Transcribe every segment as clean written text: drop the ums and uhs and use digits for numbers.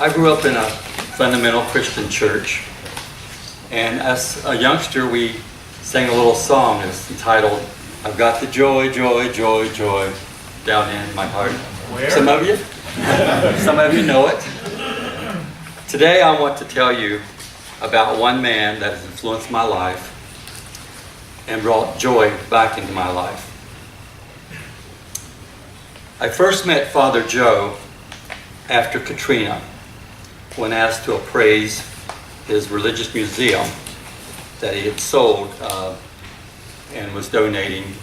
I grew up in a fundamental Christian church, and as a youngster we sang a little song that's entitled, "I've got the joy, joy, joy, joy down in my heart." Where? Some of you know it. Today I want to tell you about one man that has influenced my life and brought joy back into my life. I first met Father Joe after Katrina, when asked to appraise his religious museum that he had sold and was donating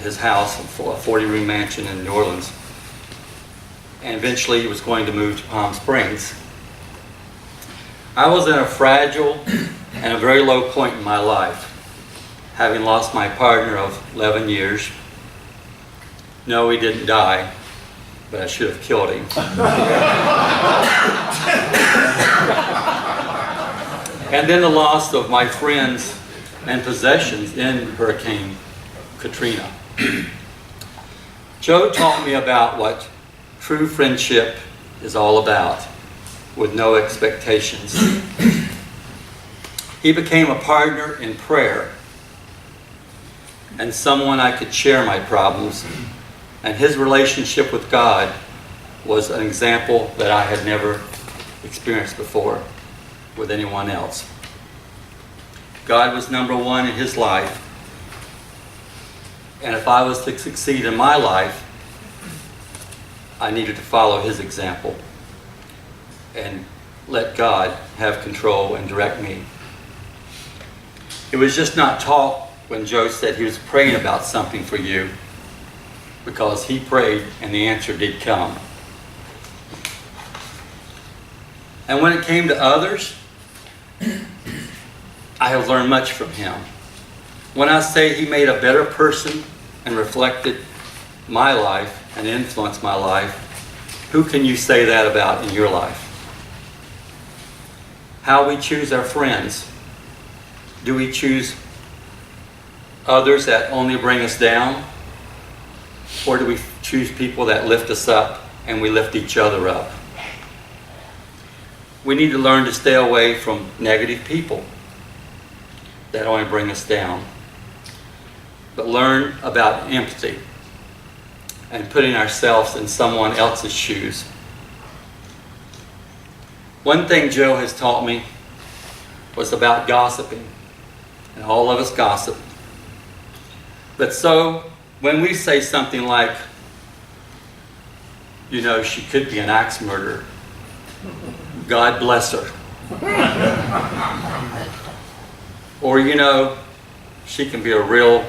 his house for a 40-room mansion in New Orleans. And eventually he was going to move to Palm Springs. I was in a fragile and a very low point in my life, having lost my partner of 11 years. No, he didn't die, but I should have killed him. And then the loss of my friends and possessions in Hurricane Katrina. Joe taught me about what true friendship is all about, with no expectations. He became a partner in prayer and someone I could share my problems, and his relationship with God was an example that I had never experienced before with anyone else. God was number one in his life, and if I was to succeed in my life, I needed to follow his example and let God have control and direct me. It was just not talk when Joe said he was praying about something for you, because he prayed and the answer did come. And when it came to others, I have learned much from him. When I say he made a better person and reflected my life and influenced my life, who can you say that about in your life? How we choose our friends. Do we choose others that only bring us down? Or do we choose people that lift us up and we lift each other up? We need to learn to stay away from negative people that only bring us down, but learn about empathy and putting ourselves in someone else's shoes. One thing Joe has taught me was about gossiping, and all of us gossip. But so, when we say something like, you know, she could be an axe murderer, God bless her. Or, you know, she can be a real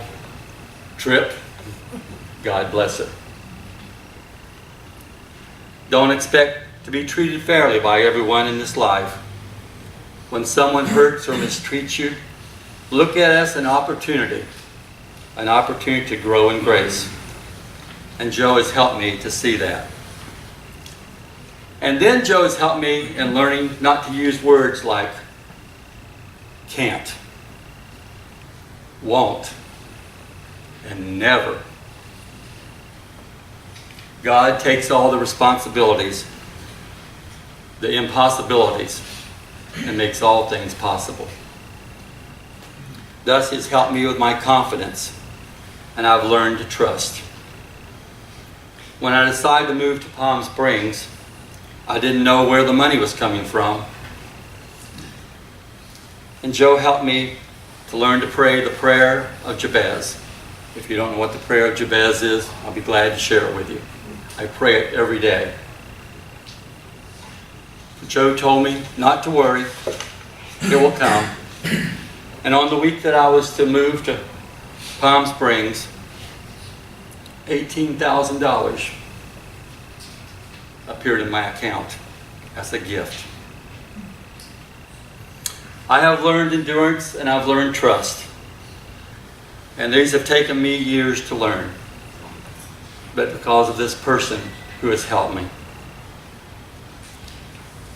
trip, God bless her. Don't expect to be treated fairly by everyone in this life. When someone hurts or mistreats you, look at it as an opportunity to grow in grace. And Joe has helped me to see that. And then Joe has helped me in learning not to use words like can't, won't, and never. God takes all the responsibilities, the impossibilities, and makes all things possible. Thus, He's helped me with my confidence, and I've learned to trust. When I decided to move to Palm Springs, I didn't know where the money was coming from. And Joe helped me to learn to pray the prayer of Jabez. If you don't know what the prayer of Jabez is, I'll be glad to share it with you. I pray it every day. Joe told me not to worry, it will come. And on the week that I was to move to Palm Springs, $18,000 appeared in my account as a gift. I have learned endurance and I've learned trust. And these have taken me years to learn, but because of this person who has helped me.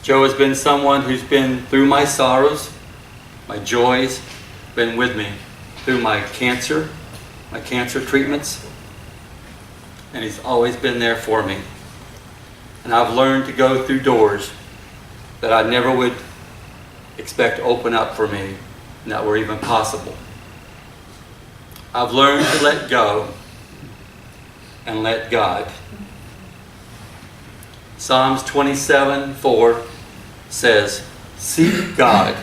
Joe has been someone who's been through my sorrows, my joys, been with me through my cancer treatments, and he's always been there for me. And I've learned to go through doors that I never would expect to open up for me, and that were even possible. I've learned to let go and let God. Psalms 27:4 says, "Seek God,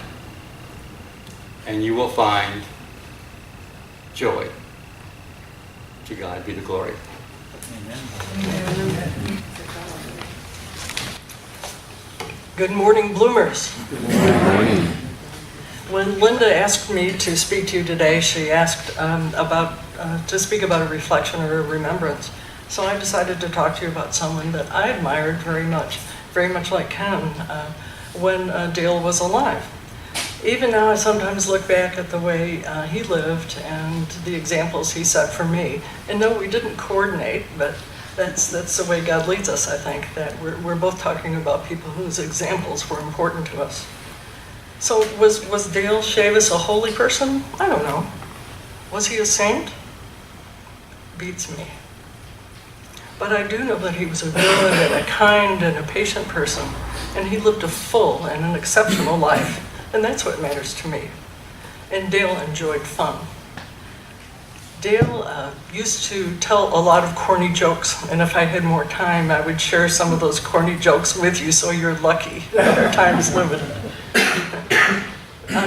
and you will find joy." To God be the glory. Amen. Good morning, Bloomers. Good morning. When Linda asked me to speak to you today, she asked to speak about a reflection or a remembrance. So I decided to talk to you about someone that I admired very much like Ken, when Dale was alive. Even now, I sometimes look back at the way he lived and the examples he set for me. And no, we didn't coordinate, but that's the way God leads us, I think, that we're both talking about people whose examples were important to us. So was Dale Chavis a holy person? I don't know. Was he a saint? Beats me. But I do know that he was a good and a kind and a patient person, and he lived a full and an exceptional life, and that's what matters to me. And Dale enjoyed fun. Dale used to tell a lot of corny jokes, and if I had more time, I would share some of those corny jokes with you, so you're lucky that our time is limited.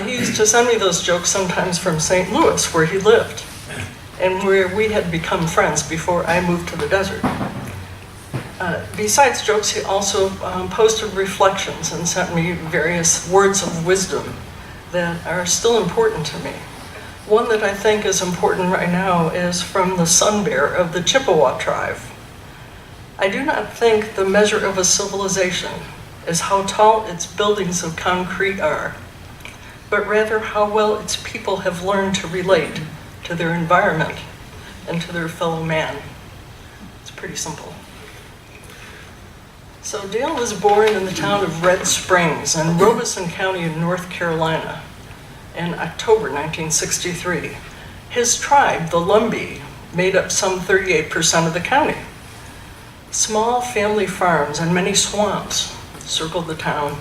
He used to send me those jokes sometimes from St. Louis, where he lived, and where we had become friends before I moved to the desert. Besides jokes, he also posted reflections and sent me various words of wisdom that are still important to me. One that I think is important right now is from the Sun Bear of the Chippewa tribe. I do not think the measure of a civilization is how tall its buildings of concrete are, but rather how well its people have learned to relate to their environment and to their fellow man. It's pretty simple. So Dale was born in the town of Red Springs in Robeson County in North Carolina in October 1963. His tribe, the Lumbee, made up some 38% of the county. Small family farms and many swamps circled the town.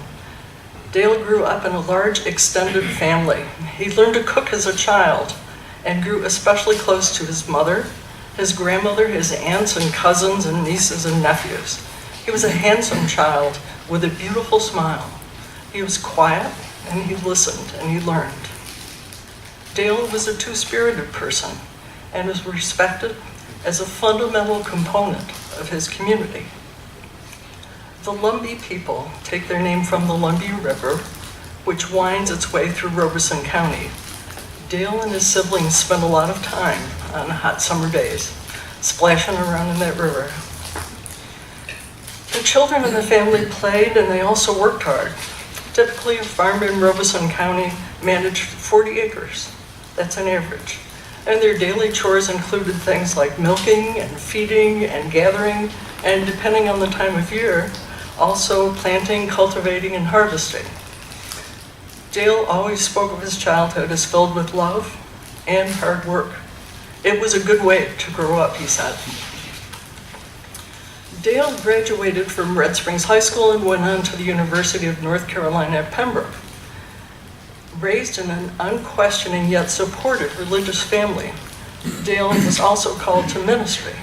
Dale grew up in a large extended family. He learned to cook as a child and grew especially close to his mother, his grandmother, his aunts and cousins and nieces and nephews. He was a handsome child with a beautiful smile. He was quiet and he listened and he learned. Dale was a two-spirited person and was respected as a fundamental component of his community. The Lumbee people take their name from the Lumbee River, which winds its way through Robeson County. Dale and his siblings spent a lot of time on hot summer days splashing around in that river. The children in the family played and they also worked hard. Typically, a farm in Robeson County managed 40 acres. That's an average. And their daily chores included things like milking and feeding and gathering, and depending on the time of year, also planting, cultivating, and harvesting. Dale always spoke of his childhood as filled with love and hard work. It was a good way to grow up, he said. Dale graduated from Red Springs High School and went on to the University of North Carolina at Pembroke. Raised in an unquestioning yet supportive religious family, Dale was also called to ministry.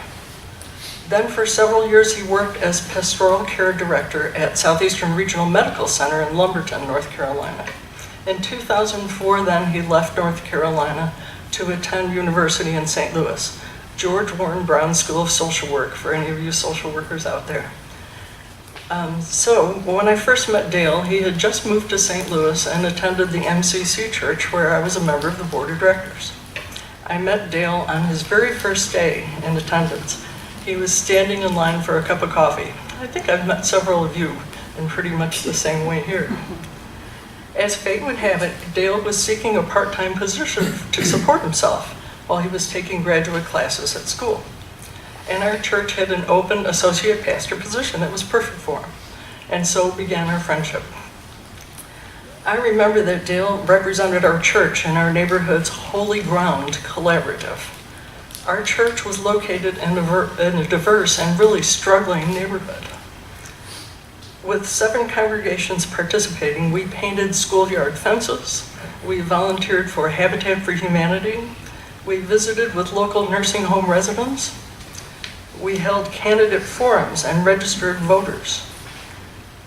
Then for several years he worked as pastoral care director at Southeastern Regional Medical Center in Lumberton, North Carolina. In 2004, then he left North Carolina to attend university in St. Louis, George Warren Brown School of Social Work, for any of you social workers out there. So when I first met Dale, he had just moved to St. Louis and attended the MCC church where I was a member of the board of directors. I met Dale on his very first day in attendance. He was standing in line for a cup of coffee. I think I've met several of you in pretty much the same way here. As fate would have it, Dale was seeking a part-time position to support himself while he was taking graduate classes at school. And our church had an open associate pastor position that was perfect for him. And so began our friendship. I remember that Dale represented our church in our neighborhood's Holy Ground Collaborative. Our church was located in a diverse and really struggling neighborhood. With 7 congregations participating, we painted schoolyard fences, we volunteered for Habitat for Humanity, we visited with local nursing home residents, we held candidate forums and registered voters.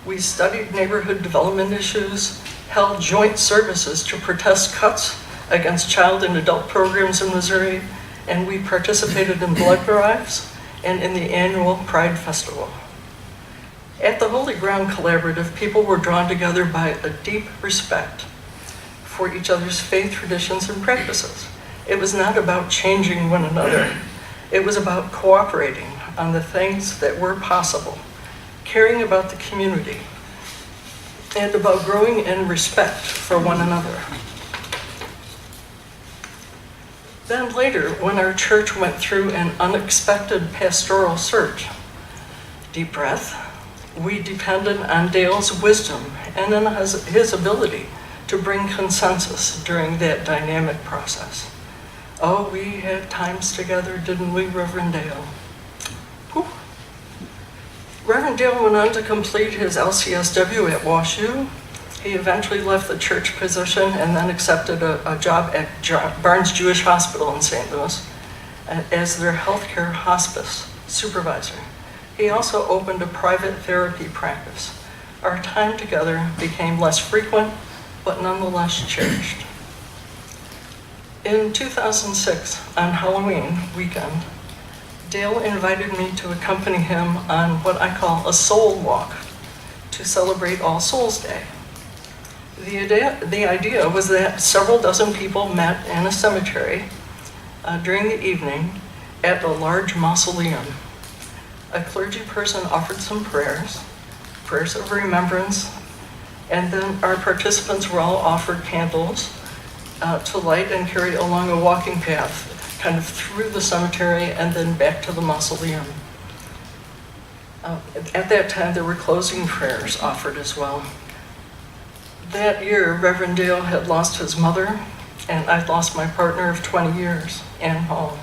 We studied neighborhood development issues, held joint services to protest cuts against child and adult programs in Missouri, and we participated in blood drives and in the annual Pride Festival. At the Holy Ground Collaborative, people were drawn together by a deep respect for each other's faith traditions and practices. It was not about changing one another. It was about cooperating on the things that were possible, caring about the community, and about growing in respect for one another. Then later, when our church went through an unexpected pastoral search, deep breath, we depended on Dale's wisdom and on his ability to bring consensus during that dynamic process. Oh, we had times together, didn't we, Reverend Dale? Whew. Reverend Dale went on to complete his LCSW at WashU. He eventually left the church position and then accepted a job at Barnes Jewish Hospital in St. Louis as their healthcare hospice supervisor. He also opened a private therapy practice. Our time together became less frequent, but nonetheless cherished. In 2006, on Halloween weekend, Dale invited me to accompany him on what I call a soul walk to celebrate All Souls Day. The idea was that several dozen people met in a cemetery during the evening at a large mausoleum. A clergy person offered some prayers of remembrance, and then our participants were all offered candles to light and carry along a walking path, kind of through the cemetery and then back to the mausoleum. At that time, there were closing prayers offered as well. That year, Reverend Dale had lost his mother, and I'd lost my partner of 20 years, Ann Hall.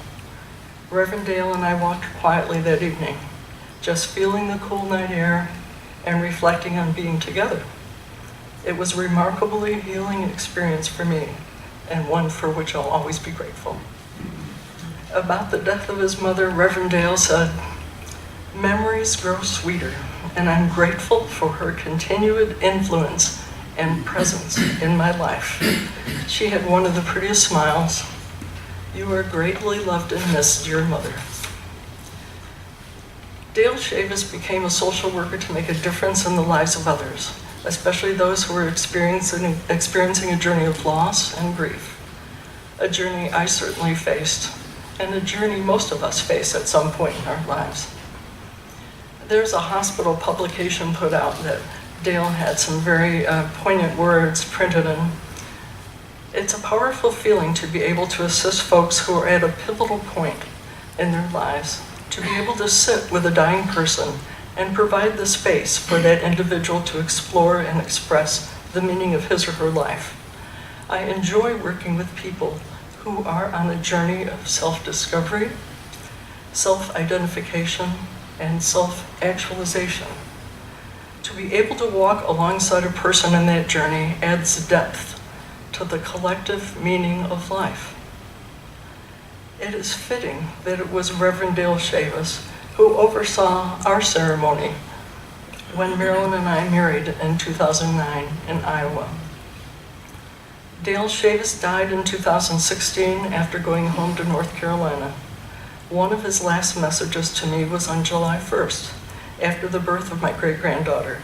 Reverend Dale and I walked quietly that evening, just feeling the cool night air and reflecting on being together. It was a remarkably healing experience for me, and one for which I'll always be grateful. About the death of his mother, Reverend Dale said, "Memories grow sweeter, and I'm grateful for her continued influence and presence in my life. She had one of the prettiest smiles. You are greatly loved and missed, dear mother." Dale Chavis became a social worker to make a difference in the lives of others, especially those who were experiencing a journey of loss and grief. A journey I certainly faced, and a journey most of us face at some point in our lives. There's a hospital publication put out that Dale had some very poignant words printed in. It's a powerful feeling to be able to assist folks who are at a pivotal point in their lives, to be able to sit with a dying person and provide the space for that individual to explore and express the meaning of his or her life. I enjoy working with people who are on a journey of self-discovery, self-identification, and self-actualization. To be able to walk alongside a person in that journey adds depth to the collective meaning of life. It is fitting that it was Reverend Dale Chavis who oversaw our ceremony when Marilyn and I married in 2009 in Iowa. Dale Chavis died in 2016 after going home to North Carolina. One of his last messages to me was on July 1st, after the birth of my great-granddaughter.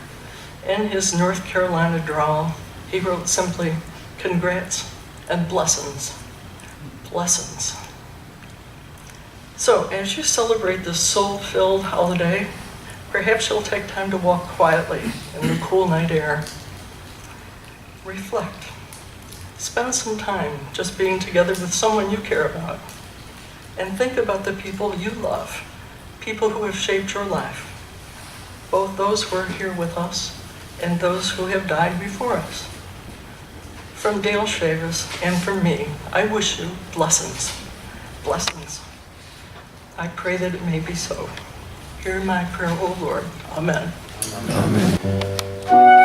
In his North Carolina drawl, he wrote simply, "Congrats and blessings. Blessings." So as you celebrate this soul-filled holiday, perhaps you'll take time to walk quietly in the cool night air. Reflect. Spend some time just being together with someone you care about. And think about the people you love, people who have shaped your life, both those who are here with us and those who have died before us. From Dale Chavis and from me, I wish you blessings. Blessings. I pray that it may be so. Hear my prayer, O Lord. Amen. Amen.